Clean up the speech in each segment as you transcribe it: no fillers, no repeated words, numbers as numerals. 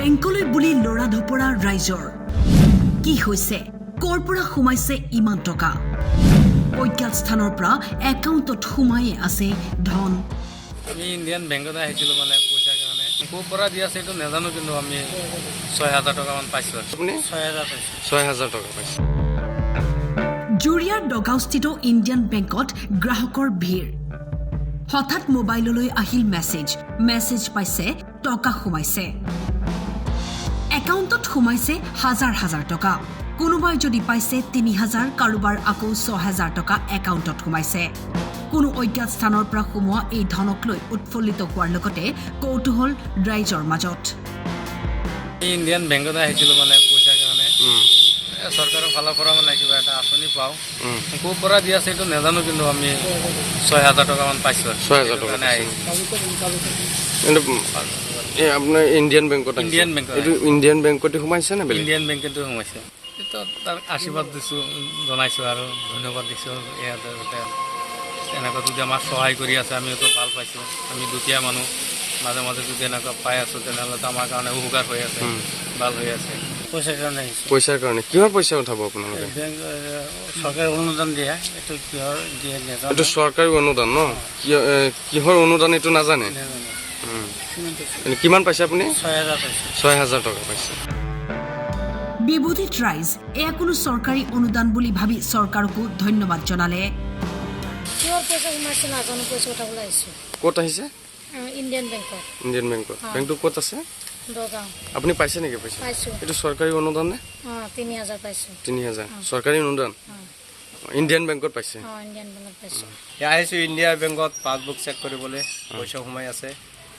বেংকলৈ বুলি লৰা ধপৰা ৰাইজৰ কি হৈছে কৰ পৰা সোমাইছে ইমান টকা অজ্ঞাত স্থানৰ পৰা একাউণ্টত সোমাই আছে ধন আমি ইণ্ডিয়ান বেংকত আহিছিলোঁ মানে পইচাৰ কাৰণে ক'ৰ পৰা দিয়া আছে এইটো নাজানো কিন্তু আমি ৬,০০০ টকামান পাইছোঁ আপুনি ৬,০০০ পাইছোঁ ৬,০০০ টকা পাইছে জুৰিয়াৰ ডগাঁওস্থিত ইণ্ডিয়ান বেংকত গ্ৰাহকৰ ভিৰ হঠাৎ মোবাইললৈ আহিল মেছেজ পাইছে টকা সোমাইছে একাউণ্টত সোমাইছে হাজাৰ হাজাৰ টকা কোনোবাই যদি পাইছে ৩,০০০ কাৰোবাৰ আকৌ ৬,০০০ টকা একাউণ্টত সোমাইছে কোনো অজ্ঞাত স্থানৰ পৰা সোমোৱা এই ধনক লৈ উৎফুল্লিত হোৱাৰ লগতে কৌতূহল ৰাইজৰ মাজত ইণ্ডিয়ান বেংকত আহিছিলোঁ মানে পইচাৰ কাৰণে চৰকাৰৰ ফালৰ পৰা মানে কিবা এটা আঁচনি পাওঁ ক'ৰ পৰা দিয়া আছে এইটো নাজানো কিন্তু আমি ৬,০০০ টকামান পাইছোঁ ৬,০০০ টকা আপোনাৰ ইণ্ডিয়ান বেংকত এইটো ইণ্ডিয়ান বেংকতে সোমাইছে নে ইণ্ডিয়ান বেংকতো সোমাইছে এইটো তাৰ আশীৰ্বাদ দিছোঁ জনাইছোঁ আৰু ধন্যবাদ দিছোঁ ইয়াতে এনেকুৱা যদি আমাক সহায় কৰি আছে আমিতো ভাল পাইছোঁ আমি দুখীয়া মানুহ মাজে মাজে যদি এনেকুৱা পাই আছোঁ তেনেহ'লেতো আমাৰ কাৰণে উপকাৰ হৈ আছে ভাল হৈ আছে পইচাৰ কাৰণে আহিছোঁ পইচাৰ কাৰণে কিহৰ পইচা উঠাব আপোনালোকে চৰকাৰে অনুদান দিয়ে এইটো কিহৰ দিয়ে এইটো চৰকাৰী অনুদান ন কিহৰ অনুদান এইটো নাজানে কিমান পাইছে আপুনি ৬,০০০ পাইছোঁ ৬,০০০ টকা পাইছে বিভূতিত ৰাইজ এয়া কোনো চৰকাৰী অনুদান বুলি ভাবি চৰকাৰকো ধন্যবাদ জনালে ক'ত আহিছে ইণ্ডিয়ান বেংকত ইণ্ডিয়ান বেংকত বেংকটো ক'ত আছে আপুনি পাইছে নেকি পইচা এইটো চৰকাৰী অনুদান নে ৩,০০০ পাইছোঁ ৩,০০০ চৰকাৰী অনুদান ইণ্ডিয়ান বেংকত পাইছে ইণ্ডিয়ান বেংকত পাইছোঁ আহিছোঁ ইণ্ডিয়া বেংকত পাছবুক চেক কৰিবলৈ পইচা সোমাই আছে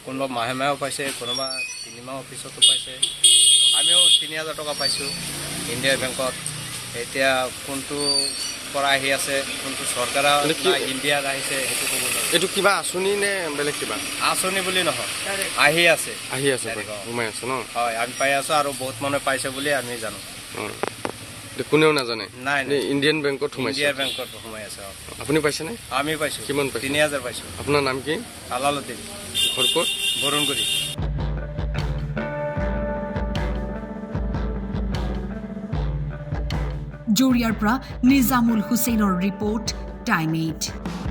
কোনোবা মাহে মাহেও পাইছে কোনোবা ৩ মাহৰ পিছতো পাইছে আমিও ৩,০০০ টকা পাইছোঁ ইণ্ডিয়া বেংকত এতিয়া কোনটো পৰা আহি আছে কোনটো চৰকাৰ ইণ্ডিয়াত আহিছে সেইটো ক'ব নোৱাৰোঁ এইটো কিবা আঁচনি নে বেলেগ কিবা আঁচনি বুলি নহয় আহি আছে সোমাই আছে ন হয় আমি পাই আছোঁ আৰু বহুত মানুহে পাইছে বুলি আমি জানো কোনেও নাজানে নাই ইণ্ডিয়ান বেংকত সোমাইছে ইণ্ডিয়া বেংকত সোমাই আছে আপুনি পাইছেনে আমি পাইছোঁ কিমান পাইছে ৩,০০০ পাইছোঁ আপোনাৰ নাম কি আলালুদ্দিন ঘৰ ক'ত বৰুণগুৰি জুৰিয়াৰ পৰা নিজামুল হুছেইনৰ ৰিপৰ্ট টাইম 8